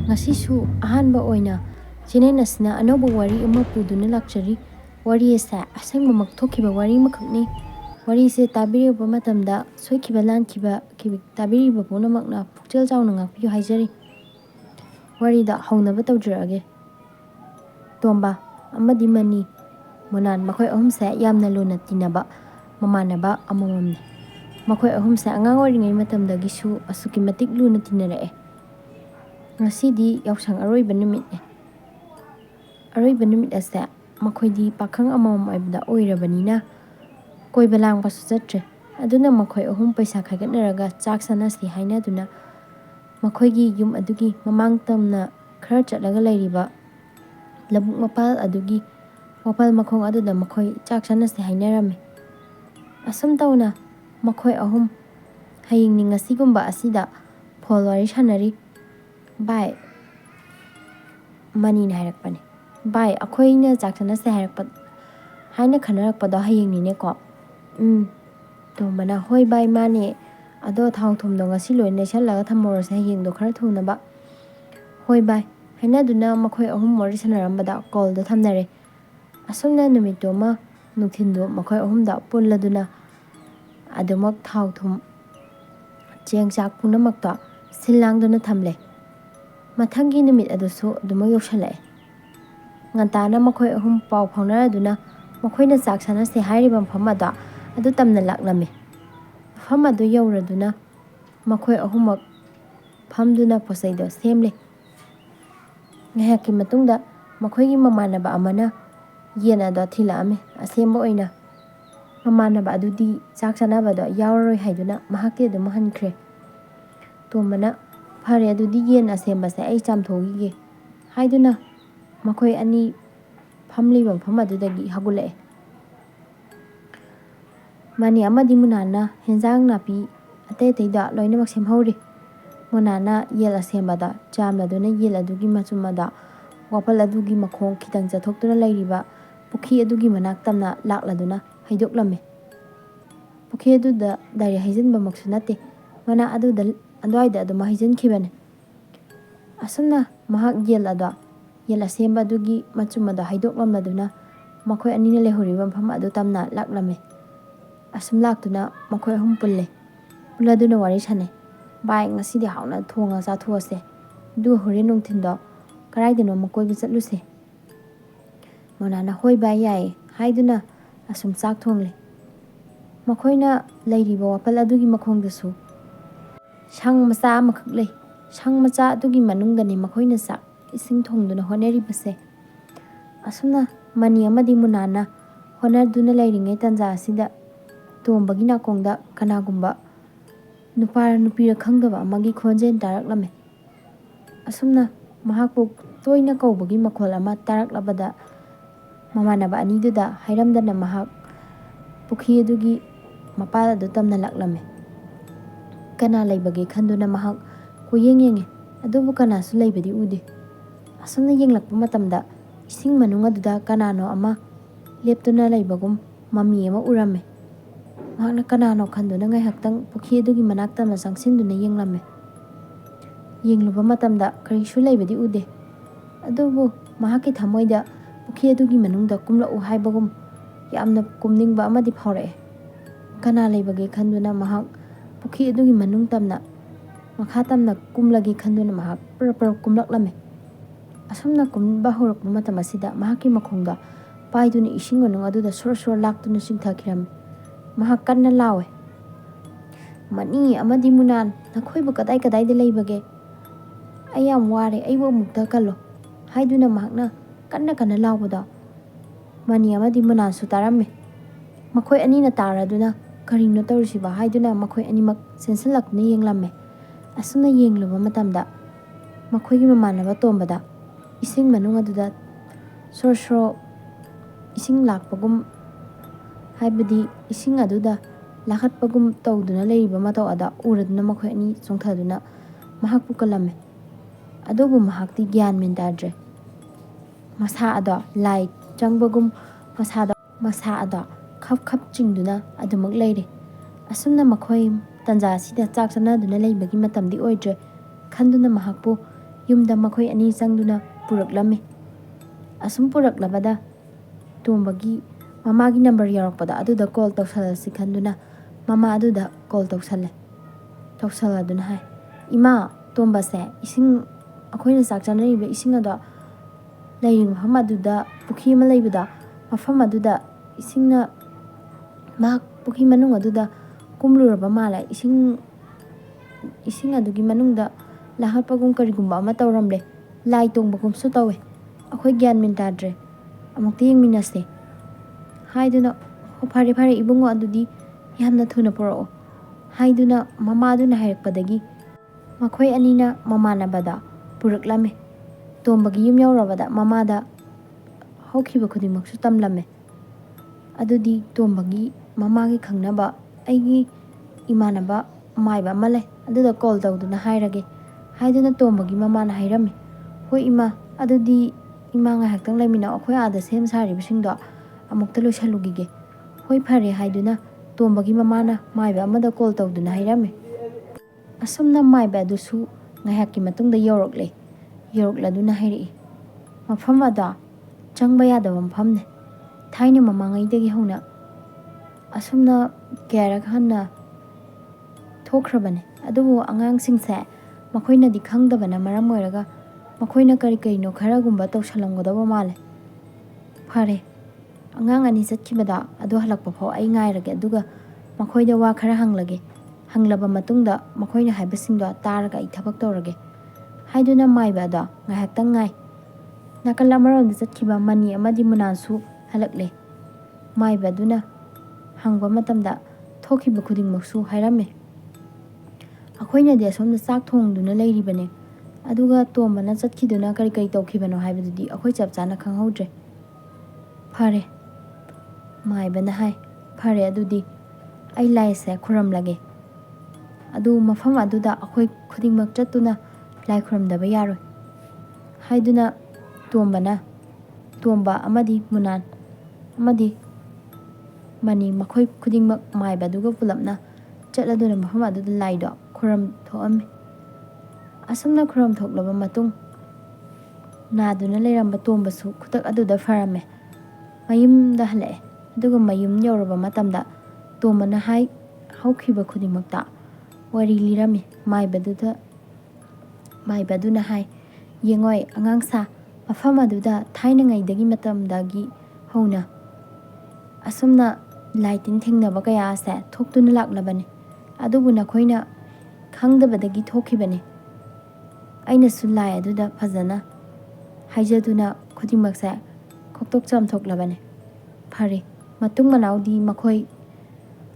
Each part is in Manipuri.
Ngasisu ahanba oina Chinen asina anoba wari ama puduna lakchari wari asa asengmamak thokiba wari makhakni wari se tabiriba matamda soikiba lankiba tabiriba punamakna pukchel chawna ngakpiyo haijari wari da haunaba tawjrage Tomba amadi mani Monan makhoi ahumse yamna luna tinaba mamanaba amamamne makhoi ahumse angang oringai matamdagisu asuki matik luna tinarae Ngasidi yausang aroiba numit asa makhoi pakhang amamam aibda oirabanina koiba langpasu chatre aduna makhoi ahum paisa khaigatnaraga chak sanasi hainaduna makhoigi yum adugi mamang tamna khara chatlaga leiriba labuk mapal adugi wapal makhong aduda makhoi chak sanasi hainarame asum tawna makhoi ahum hayingni ngasigumba asida phol wari sanari bai mani na hairakpane bai akhoina chak sanasi hairakpa haina khanarakpada hayingni ne ko Tombana hoi bai mane ado thau thumdo ngasi loi nesallaga thamorose hayingdo khara thunaba hoi bai hainaduna makhoi ahum wari sanarambada call do thamnare asumna numitto ma nukhindo makhoi ahumda pulladuna adumak thau thum cheng chak punamakta silangduna thamle mathangi numit adusu aduma yoksalae ngantana makhoi ahum pau phaunaraduna makhoina chak sanase hairiba phamada adu tamna laklame phamadu yauraduna makhoi ahumak phamduna posaido semle ngahaki matungda makhoigi mamanaba amana yena do thilaame asemba oina mamanaba adudi chak sanabado yauroi haiduna mahakti aduma hankre Tombana phare adudi yen asembase ai chamthogige haiduna makhoi ani phamliba phamadudagi hagulae Mani amadi munana henjang napi ate teida loinamak semhori munana yel asembada chamladuna yel adugi machumada wapal adugi makhong khitang chathoktura leiriba pukhi adugi manak tamna lakladuna haidoklame pukhi aduda dari haijinba maksu nate mana aduda adwaida aduma haijinkhibane asumna mahak yel asemba adugi machumada haidoklamladuna makhoi anina lehoriba pham adu tamna laklame asum laktuna makhoi ahum pulladuna wari sane bai ngasidi hauna thonga chathuase du hore nungthindo karaidano makoiba chatluse monana hoi bai yai haiduna asum chak thongle makhoina leiriba wapal adugi makhongdasu sang macha amakhak lei sang macha adugi manungdani makhoina chak ising thongduna honeribase asumna mani amadi munana honarduna leiringai tanja asida Tombagi nakongda kanagumba nupara nupira khangdaba amagi khonjen taraklame asumna mahakpu toina kaubagi makhol ama taraklabada mamanaba aniduda hairamdana mahak pukhi adugi mapal adu tamna laklame kana leibage khanduna mahak kuyenge adubu kanasu leibadi ude asumna yenglakpa matamda ising manung aduda kanano ama leptuna leibagum mami ama urame mahakna kanano khanduna ngai haktang pukhi adugi manakta na sangsinduna yenglame yengluba matamda karisu leibadi ude adubu mahaki thamoida pukhi adugi manungda kumlau haibagum yamna kumningba amadi phawrae kana leibage khanduna mahak pukhi adugi manung tamna makha tamna kumlagi khanduna mahak pura kumlaklame asumna kumba horakpa matam asida mahaki makhongda paiduna ising manung aduda sor laktuna singthakirame mahak kanna lawe mani amadi munan nakhoibu kadai da leibage ayam ware aibu mukta kallo haiduna mahakna kanna lawbada mani amadi munan su tarame makhoi anina taraduna karino tawrisiba haiduna makhoi animak sensalakna yenglame asuna yengluba matamda makhoigi mamanaba tombada ising manung aduda sor ising lakpagum haibadi ising aduda lakhatpagum tawduna leiriba matau ada uraduna makhoi ani chongthaduna mahakpu kalame adubu mahakti gyan min tadre masa ada lai changbagum masa ada khap chingduna adumak leire asumna makhoi tanja sida chak sanaduna leibagi matamdi oidre khanduna mahakpu ꯌꯨꯝꯗ ꯃꯈꯣꯏ ꯑꯅꯤ ꯆꯪꯗꯨꯅ ꯄꯨꯔꯛꯂꯝꯃꯤ꯫ ꯑꯁꯨꯝ ꯄꯨꯔꯛꯂꯕꯗ ꯇꯣꯝꯕꯒꯤ ꯃꯃꯥꯒꯤ ꯅꯝꯕꯔ ꯌꯥꯎꯔꯛꯄꯗ ꯑꯗꯨꯗ ꯀꯣꯜ ꯇꯧꯁꯜꯂꯁꯤ ꯈꯟꯗꯨꯅ ꯃꯃꯥ ꯑꯗꯨꯗ ꯀꯣꯜ ꯇꯧꯁꯜꯂꯦ꯫ ꯇꯧꯁꯜꯂꯗꯨꯅ ꯍꯥꯏ, ꯏꯃꯥ, ꯇꯣꯝꯕꯁꯦ ꯏꯁꯤꯡ ꯑꯩꯈꯣꯏꯅ ꯆꯥꯛ ꯆꯥꯅꯔꯤꯕ ꯏꯁꯤꯡ ꯑꯗꯣ ꯂꯩꯔꯤꯕ ꯃꯐꯝ ꯑꯗꯨꯗ ꯄꯨꯈ꯭ꯔꯤ ꯑꯃ ꯂꯩꯕꯗꯣ, ꯃꯐꯝ ꯑꯗꯨꯗ ꯏꯁꯤꯡꯅ ꯃꯍꯥꯛ ꯄꯨꯈ꯭ꯔꯤ ꯃꯅꯨꯡ ꯑꯗꯨꯗ ꯀꯨꯝꯂꯨꯔꯕ ꯃꯥꯜꯂꯦ꯫ ꯏꯁꯤꯡ ꯑꯗꯨꯒꯤ ꯃꯅꯨꯡꯗ ꯂꯥꯡꯈꯠꯄꯒꯨꯝ ꯀꯔꯤꯒꯨꯝꯕ ꯑꯃ ꯇꯧꯔꯝꯂꯦ꯫ ꯂꯥꯏ ꯇꯣꯡꯕꯒꯨꯝꯁꯨ ꯇꯧꯋꯦ꯫ ꯑꯩꯈꯣꯏ ꯒ꯭ꯌꯥꯟ ꯃꯦꯟ ꯇꯥꯗ꯭ꯔꯦ, ꯑꯃꯨꯛꯇ ꯌꯦꯡꯃꯤꯟꯅꯁꯦ ꯍꯥꯏꯗꯨꯅ, ꯍꯣ ꯐꯔꯦ ꯐꯔꯦ ꯏꯕꯨꯡꯉꯣ, ꯑꯗꯨꯗꯤ ꯌꯥꯝꯅ ꯊꯨꯅ ꯄꯨꯔꯛꯑꯣ ꯍꯥꯏꯗꯨꯅ ꯃꯃꯥꯗꯨꯅ ꯍꯥꯏꯔꯛꯄꯗꯒꯤ ꯃꯈꯣꯏ ꯑꯅꯤꯅ ꯃꯃꯥꯟꯅꯕꯗ ꯄꯨꯔꯛꯂꯝꯃꯦ꯫ ꯇꯣꯝꯕꯒꯤ ꯌꯨꯝ ꯌꯧꯔꯕꯗ ꯃꯃꯥꯗ ꯍꯧꯈꯤꯕ ꯈꯨꯗꯤꯡꯃꯛꯁꯨ ꯇꯝꯂꯝꯃꯦ꯫ ꯑꯗꯨꯗꯤ ꯇꯣꯝꯕꯒꯤ ꯃꯃꯥꯒꯤ ꯈꯪꯅꯕ ꯑꯩꯒꯤ ꯏꯃꯥꯟꯅꯕ ꯃꯥꯏꯕ ꯑꯃ ꯂꯩ, ꯑꯗꯨꯗ ꯀꯣꯜ ꯇꯧꯗꯨꯅ ꯍꯥꯏꯔꯒꯦ ꯍꯥꯏꯗꯨꯅ ꯇꯣꯝꯕꯒꯤ ꯃꯃꯥꯅ ꯍꯥꯏꯔꯝꯃꯤ꯫ ꯍꯣꯏ ꯏꯃꯥ, ꯑꯗꯨꯗꯤ ꯏꯃꯥ ꯉꯥꯏꯍꯥꯛꯇꯪ ꯂꯩꯃꯤꯟꯅꯧ, ꯑꯩꯈꯣꯏ ꯑꯥꯗ ꯁꯦꯝ ꯁꯥꯔꯤꯕꯁꯤꯡꯗꯣ ꯑꯃꯨꯛꯇ ꯂꯣꯏꯁꯜꯂꯨꯈꯤꯒꯦ꯫ ꯍꯣꯏ ꯐꯔꯦ ꯍꯥꯏꯗꯨꯅ ꯇꯣꯝꯕꯒꯤ ꯃꯃꯥꯅ ꯃꯥꯏꯕ ꯑꯃꯗ ꯀꯣꯜ ꯇꯧꯗꯨꯅ ꯍꯥꯏꯔꯝꯃꯤ꯫ ꯑꯁꯨꯝꯅ ꯃꯥꯏꯕ ꯑꯗꯨꯁꯨ ꯉꯥꯏꯍꯥꯛꯀꯤ ꯃꯇꯨꯡꯗ ꯌꯧꯔꯛꯂꯦ꯫ ꯌꯧꯔꯛꯂꯗꯨꯅ ꯍꯥꯏꯔꯛꯏ, ꯃꯐꯝ ꯑꯗꯣ ꯆꯪꯕ ꯌꯥꯗꯕ ꯃꯐꯝꯅꯦ꯫ ꯊꯥꯏꯅ ꯃꯃꯥꯡꯉꯩꯗꯒꯤ ꯍꯧꯅ ꯑꯁꯨꯝꯅ ꯀꯌꯥꯔꯛ ꯍꯟꯅ ꯊꯣꯛꯈ꯭ꯔꯕꯅꯦ, ꯑꯗꯨꯕꯨ ꯑꯉꯥꯡꯁꯤꯡꯁꯦ ꯃꯈꯣꯏꯅꯗꯤ ꯈꯪꯗꯕꯅ ꯃꯔꯝ ꯑꯣꯏꯔꯒ ꯃꯈꯣꯏꯅ ꯀꯔꯤ ꯀꯔꯤꯅꯣ ꯈꯔꯒꯨꯝꯕ ꯇꯧꯁꯜꯂꯝꯒꯗꯧꯕ ꯃꯥꯜꯂꯦ꯫ ꯐꯔꯦ, ꯑꯉꯥꯡ ꯑꯅꯤ ꯆꯠꯈꯤꯕꯗ ꯑꯗꯨ ꯍꯜꯂꯛꯄ ꯐꯥꯎ ꯑꯩ ꯉꯥꯏꯔꯒꯦ, ꯑꯗꯨꯒ ꯃꯈꯣꯏꯗ ꯋꯥ ꯈꯔ ꯍꯪꯂꯒꯦ꯫ ꯍꯪꯂꯕ ꯃꯇꯨꯡꯗ ꯃꯈꯣꯏꯅ ꯍꯥꯏꯕꯁꯤꯡꯗꯣ ꯇꯥꯔꯒ ꯑꯩ ꯊꯕꯛ ꯇꯧꯔꯒꯦ ꯍꯥꯏꯗꯨꯅ ꯃꯥꯏꯕ ꯑꯗꯣ ꯉꯥꯏꯍꯥꯛꯇꯪ ꯉꯥꯏ꯫ ꯅꯥꯀꯜ ꯑꯃꯔꯣꯝꯗ ꯆꯠꯈꯤꯕ ꯃꯅꯤ ꯑꯃꯗꯤ ꯃꯨꯅꯥꯟꯁꯨ ꯍꯜꯂꯛꯂꯦ꯫ ꯃꯥꯏꯕ ꯑꯗꯨꯅ ꯍꯪꯕ ꯃꯇꯝꯗ ꯊꯣꯛꯈꯤꯕ ꯈꯨꯗꯤꯡꯃꯛꯁꯨ ꯍꯥꯏꯔꯝꯃꯦ꯫ ꯑꯩꯈꯣꯏꯅꯗꯤ ꯑꯁꯣꯝꯗ ꯆꯥꯛ ꯊꯣꯡꯗꯨꯅ ꯂꯩꯔꯤꯕꯅꯦ, ꯑꯗꯨꯒ ꯇꯣꯝꯕꯅ ꯆꯠꯈꯤꯗꯨꯅ ꯀꯔꯤ ꯀꯔꯤ ꯇꯧꯈꯤꯕꯅꯣ ꯍꯥꯏꯕꯗꯨꯗꯤ ꯑꯩꯈꯣই ꯆꯞ ꯆꯥꯅ ꯈꯪꯍꯧꯗ꯭ꯔꯦ꯫ ꯐꯔꯦ, ꯃꯥꯏꯕꯅ ꯍꯥꯏ, ꯐꯔꯦ ꯑꯗꯨꯗꯤ ꯑꯩ ꯂꯥꯏꯁꯦ ꯈꯨꯔꯝꯂꯒꯦ, ꯑꯗꯨ ꯃꯐꯝ ꯑꯗꯨꯗ ꯑꯩꯈꯣꯏ ꯈꯨꯗꯤꯡꯃꯛ ꯆꯠꯇꯨꯅ ꯂꯥꯏ ꯈꯨꯔꯝꯗꯕ ꯌꯥꯔꯣꯏ ꯍꯥꯏꯗꯨꯅ ꯇꯣꯝꯕ ꯑꯃꯗꯤ ꯃꯨꯅꯥꯟ ꯑꯃꯗꯤ ꯃꯅꯤ ꯃꯈꯣꯏ ꯈꯨꯗꯤꯡꯃꯛ ꯃꯥꯏꯕꯗꯨꯒ ꯄꯨꯂꯞꯅ ꯆꯠꯂꯗꯨꯅ ꯃꯐꯝ ꯑꯗꯨꯗ ꯂꯥꯏꯗꯣ ꯈꯨꯔꯝ ꯊꯣꯛꯑꯝꯃꯤ꯫ ꯑꯁꯨꯝꯅ ꯈꯨꯔꯝ ꯊꯣꯛꯂꯕ ꯃꯇꯨꯡ ꯅꯥꯗꯨꯅ ꯂꯩꯔꯝꯕ ꯇꯣꯝꯕꯁꯨ ꯈꯨꯗꯛ ꯑꯗꯨꯗ ꯐꯔꯝꯃꯦ꯫ ꯃꯌꯨꯝꯗ ꯍꯜꯂꯛꯑꯦ꯫ ꯑꯗꯨꯒ ꯃꯌꯨꯝ ꯌꯧꯔꯕ ꯃꯇꯝꯗ ꯇꯣꯝꯕꯅ ꯍꯧꯈꯤꯕ ꯈꯨꯗꯤꯡꯃꯛꯇ ꯋꯥꯔꯤ ꯂꯤꯔꯝꯃꯤ꯫ ꯃꯥꯏꯕꯗꯨꯅ ꯍꯥꯏ, ꯌꯦꯡꯉꯣꯏ ꯑꯉꯥꯡꯁꯥ, ꯃꯐꯝ ꯑꯗꯨꯗ ꯊꯥꯏꯅꯉꯩꯗꯒꯤ ꯃꯇꯝꯗꯒꯤ ꯍꯧꯅ ꯑꯁꯨꯝꯅ ꯂꯥꯏ ꯇꯤꯟ ꯊꯦꯡꯅꯕ ꯀꯌꯥ ꯑꯁꯦ ꯊꯣꯛꯇꯨꯅ ꯂꯥꯛꯂꯕꯅꯤ, ꯑꯗꯨꯕꯨ ꯅꯈꯣꯏꯅ ꯈꯪꯗꯕꯗꯒꯤ ꯊꯣꯛꯈꯤꯕꯅꯤ꯫ ꯑꯩꯅꯁꯨ ꯂꯥꯏ ꯑꯗꯨꯗ ꯐꯖꯅ ꯍꯥꯏꯖꯗꯨꯅ ꯈꯨꯗꯤꯡꯃꯛꯁꯦ ꯀꯣꯛꯇꯣꯛ ꯆꯥꯝꯊꯣꯛꯂꯕꯅꯤ꯫ ꯐꯔꯦ, ꯃꯇꯨꯡ ꯃꯅꯥꯎꯗꯤ ꯃꯈꯣꯏ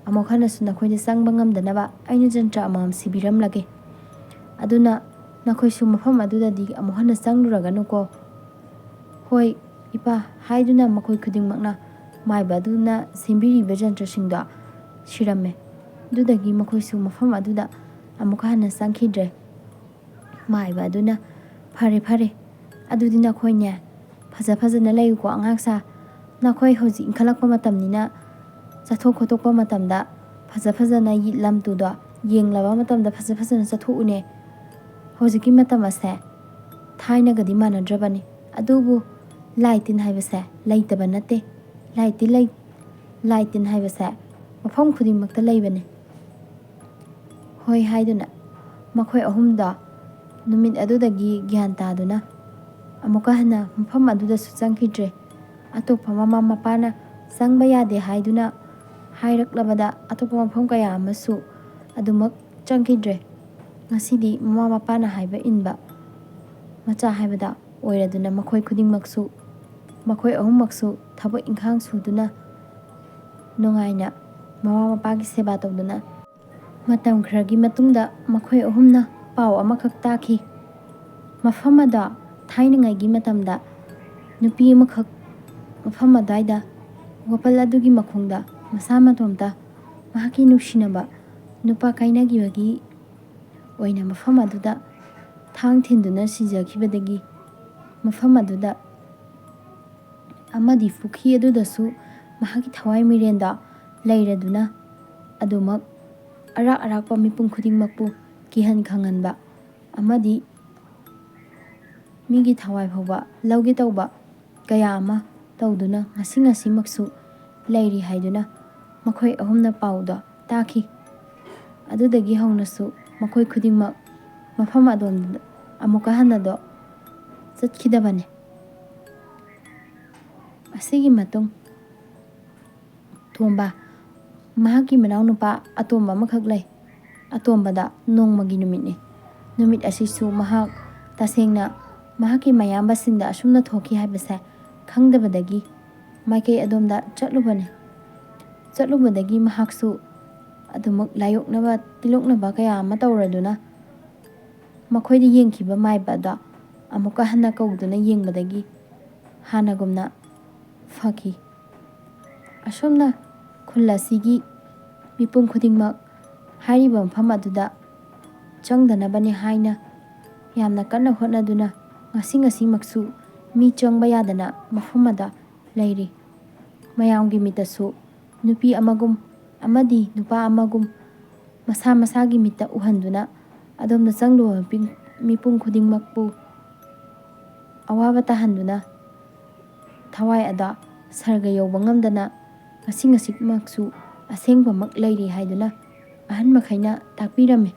ꯑꯃꯨꯛ ꯍꯟꯅꯁꯨ ꯅꯈꯣꯏꯗ ꯆꯪꯕ ꯉꯝꯗꯅꯕ ꯑꯩꯅ ꯖꯟꯇ꯭ꯔ ꯑꯃꯃꯝ ꯁꯤꯕꯤꯔꯝꯂꯒꯦ, ꯑꯗꯨꯅ ꯅꯈꯣꯏꯁꯨ ꯃꯐꯝ ꯑꯗꯨꯗꯗꯤ ꯑꯃꯨꯛ ꯍꯟꯅ ꯆꯪꯂꯨꯔꯒꯅꯨꯀꯣ꯫ ꯍꯣꯏ ꯏꯄꯥ ꯍꯥꯏꯗꯨꯅ ꯃꯈꯣꯏ ꯈꯨꯗꯤꯡꯃꯛꯅ ꯃꯥꯏꯕ ꯑꯗꯨꯅ ꯁꯦꯝꯕꯤꯔꯤꯕ ꯖꯟꯇ꯭ꯔꯁꯤꯡꯗꯣ ꯁꯤꯔꯝꯃꯦ꯫ ꯑꯗꯨꯗꯒꯤ ꯃꯈꯣꯏꯁꯨ ꯃꯐꯝ ꯑꯗꯨꯗ ꯑꯃꯨꯛ ꯍꯟꯅ ꯆꯪꯈꯤꯗ꯭ꯔꯦ꯫ ꯃꯥꯏꯕ ꯑꯗꯨꯅ, ꯐꯔꯦ ꯐꯔꯦ, ꯑꯗꯨꯗꯤ ꯅꯈꯣꯏꯅꯦ ꯐꯖꯅ ꯂꯩꯌꯨꯀꯣ ꯑꯉꯥꯡꯁꯥ, ꯅꯈꯣꯏ ꯍꯧꯖꯤꯛ ꯏꯟꯈꯠꯂꯛꯄ ꯃꯇꯝꯅꯤꯅ ꯆꯠꯊꯣꯛ ꯈꯣꯠꯇꯣꯛꯄ ꯃꯇꯝꯗ ꯐꯖꯅ ꯂꯝ ꯇꯨꯗꯣ ꯌꯦꯡꯂꯕ ꯃꯇꯝꯗ ꯐꯖꯅ ꯆꯠꯊꯣꯛꯎꯅꯦ꯫ ꯍꯧꯖꯤꯛꯀꯤ ꯃꯇꯝ ꯑꯁꯦ ꯊꯥꯏꯅꯒꯗꯤ ꯃꯥꯟꯅꯗ꯭ꯔꯕꯅꯤ, ꯑꯗꯨꯕꯨ ꯂꯥꯏ ꯇꯤꯟ ꯍꯥꯏꯕꯁꯦ ꯂꯩꯇꯕ ꯅꯠꯇꯦ꯫ ꯂꯥꯏ ꯇꯤꯟ ꯍꯥꯏꯕꯁꯦ ꯃꯐꯝ ꯈꯨꯗꯤꯡꯃꯛꯇ ꯂꯩꯕꯅꯤ꯫ ꯍꯣꯏ ꯍꯥꯏꯗꯨꯅ ꯃꯈꯣꯏ ꯑꯍꯨꯝꯗꯣ ꯅꯨꯃꯤꯠ ꯑꯗꯨꯗꯒꯤ ꯒ꯭ꯌꯥꯟ ꯇꯥꯗꯨꯅ ꯑꯃꯨꯛꯀ ꯍꯟꯅ ꯃꯐꯝ ꯑꯗꯨꯗꯁꯨ ꯆꯪꯈꯤꯗ꯭ꯔꯦ꯫ ꯑꯇꯣꯞꯄ ꯃꯃꯥ ꯃꯄꯥꯅ ꯆꯪꯕ ꯌꯥꯗꯦ ꯍꯥꯏꯗꯨꯅ ꯍꯥꯏꯔꯛꯂꯕꯗ ꯑꯇꯣꯞꯄ ꯃꯐꯝꯀꯌꯥ ꯑꯃꯁꯨ ꯑꯗꯨꯃꯛ ꯆꯪꯈꯤꯗ꯭ꯔꯦ꯫ ꯉꯁꯤꯗꯤ ꯃꯃꯥ ꯃꯄꯥꯅ ꯍꯥꯏꯕ ꯏꯟꯕ ꯃꯆꯥ ꯍꯥꯏꯕꯗ ꯑꯣꯏꯔꯗꯨꯅ ꯃꯈꯣꯏ ꯑꯍꯨꯝꯃꯛꯁꯨ ꯊꯕꯛ ꯏꯪꯈꯥꯡ ꯁꯨꯗꯨꯅ ꯅꯨꯡꯉꯥꯏꯅ ꯃꯃꯥ ꯃꯄꯥꯒꯤ ꯁꯦꯕꯥ ꯇꯧꯗꯨꯅ ꯃꯇꯝ ꯈꯔꯒꯤ ꯃꯇꯨꯡꯗ ꯃꯈꯣꯏ ꯑꯍꯨꯝꯅ ꯄꯥꯎ ꯑꯃꯈꯛ ꯇꯥꯈꯤ꯫ ꯃꯐꯝ ꯑꯗꯣ ꯊꯥꯏꯅꯉꯩꯒꯤ ꯃꯇꯝꯗ ꯅꯨꯄꯤ ꯑꯃꯈꯛ ꯃꯐꯝ ꯑꯗꯨꯋꯥꯏꯗ ꯋꯥꯄꯜ ꯑꯗꯨꯒꯤ ꯃꯈꯣꯡꯗ ꯃꯁꯥ ꯃꯇꯣꯝꯇ ꯃꯍꯥꯛꯀꯤ ꯅꯨꯡꯁꯤꯅꯕ ꯅꯨꯄꯥ ꯀꯥꯏꯅꯈꯤꯕꯒꯤ ꯑꯣꯏꯅ ꯃꯐꯝ ꯑꯗꯨꯗ ꯊꯥꯡ ꯊꯤꯟꯗꯨꯅ ꯁꯤꯖꯈꯤꯕꯗꯒꯤ ꯃꯐꯝ ꯑꯗꯨꯗ ꯑꯃꯗꯤ ꯄꯨꯈ꯭ꯔꯤ ꯑꯗꯨꯗꯁꯨ ꯃꯍꯥꯛꯀꯤ ꯊꯋꯥꯏ ꯃꯤꯔꯦꯟꯗ ꯂꯩꯔꯗꯨꯅ ꯑꯗꯨꯃꯛ ꯑꯔꯥꯛ ꯑꯔꯥꯛꯄ ꯃꯤꯄꯨꯝ ꯈꯨꯗꯤꯡꯃꯛꯄꯨ ꯀꯤꯍꯟ ꯈꯪꯍꯟꯕ ꯑꯃꯗꯤ ꯃꯤꯒꯤ ꯊꯋꯥꯏ ꯐꯥꯎꯕ ꯂꯧꯒꯦ ꯇꯧꯕ ꯀꯌꯥ ꯑꯃ ꯇꯧꯗꯨꯅ ꯉꯁꯤꯃꯛꯁꯨ ꯂꯩꯔꯤ ꯍꯥꯏꯗꯨꯅ ꯃꯈꯣꯏ ꯑꯍꯨꯝꯅ ꯄꯥꯎꯗ ꯇꯥꯈꯤ꯫ ꯑꯗꯨꯗꯒꯤ ꯍꯧꯅꯁꯨ ꯃꯈꯣꯏ ꯈꯨꯗꯤꯡꯃꯛ ꯃꯐꯝ ꯑꯗꯣꯝꯗ ꯑꯃꯨꯛꯀ ꯍꯟꯅꯗꯣ ꯆꯠꯈꯤꯗꯕꯅꯤ꯫ ꯑꯁꯤꯒꯤ ꯃꯇꯨꯡ ꯇꯣꯝꯕ ꯃꯍꯥꯛꯀꯤ ꯃꯅꯥꯎꯅꯨꯄꯥ ꯑꯇꯣꯝꯕ ꯑꯃꯈꯛ ꯂꯩ꯫ ꯑꯇꯣꯝꯕꯗ ꯅꯣꯡꯃꯒꯤ ꯅꯨꯃꯤꯠꯅꯤ꯫ ꯅꯨꯃꯤꯠ ꯑꯁꯤꯁꯨ ꯃꯍꯥꯛ ꯇꯁꯦꯡꯅ ꯃꯍꯥꯛꯀꯤ ꯃꯌꯥꯝꯕꯁꯤꯡꯗ ꯑꯁꯨꯝꯅ ꯊꯣꯛꯈꯤ ꯍꯥꯏꯕꯁꯦ ꯈꯪꯗꯕꯗꯒꯤ ꯃꯥꯏꯀꯩ ꯑꯗꯣꯝꯗ ꯆꯠꯂꯨꯕꯅꯤ꯫ ꯆꯠꯂꯨꯕꯗꯒꯤ ꯃꯍꯥꯛꯁꯨ ꯑꯗꯨꯃꯛ ꯂꯥꯌꯣꯛꯅꯕ ꯇꯤꯜꯂꯣꯛꯅꯕ ꯀꯌꯥ ꯑꯃ ꯇꯧꯔꯗꯨꯅ ꯃꯈꯣꯏꯗ ꯌꯦꯡꯈꯤꯕ ꯃꯥꯏꯕꯗ ꯑꯃꯨꯛꯀ ꯍꯟꯅ ꯀꯧꯗꯨꯅ ꯌꯦꯡꯕꯗꯒꯤ ꯍꯥꯟꯅꯒꯨꯝꯅ ꯐꯈꯤ꯫ ꯑꯁꯨꯝꯅ ꯈꯨꯜ ꯑꯁꯤꯒꯤ ꯃꯤꯄꯨꯝ ꯈꯨꯗꯤꯡꯃꯛ ꯍꯥꯏꯔꯤꯕ ꯃꯐꯝ ꯑꯗꯨꯗ ꯆꯪꯗꯅꯕꯅꯤ ꯍꯥꯏꯅ ꯌꯥꯝꯅ ꯀꯟꯅ ꯍꯣꯠꯅꯗꯨꯅ ꯉꯁꯤꯃꯛꯁꯨ ꯃꯤ ꯆꯪꯕ ꯌꯥꯗꯅ ꯃꯐꯝ ꯑꯗ ꯂꯩꯔꯤ꯫ ꯃꯌꯥꯝꯒꯤ ꯃꯤꯠꯇꯁꯨ ꯅꯨꯄꯤ ꯑꯃꯒꯨꯝ ꯑꯃꯗꯤ ꯅꯨꯄꯥ ꯑꯃꯒꯨꯝ ꯃꯁꯥ ꯃꯁꯥꯒꯤ ꯃꯤꯠꯇ ꯎꯍꯟꯗꯨꯅ ꯑꯗꯣꯝꯗ ꯆꯪꯂꯨꯕ ꯃꯤꯄꯨꯝ ꯈꯨꯗꯤꯡꯃꯛꯄꯨ ꯑꯋꯥꯕ ꯇꯥꯍꯟꯗꯨꯅ ꯊꯋꯥꯏ ꯑꯗ ꯁꯔꯒ ꯌꯧꯕ ꯉꯝꯗꯅ ꯉꯁꯤꯃꯛꯁꯨ ꯑꯁꯦꯡꯕꯃꯛ ꯂꯩꯔꯤ ꯍꯥꯏꯗꯨꯅ ꯑꯍꯟ ꯃꯈꯩꯅ ꯇꯥꯛꯄꯤꯔꯝꯃꯤ꯫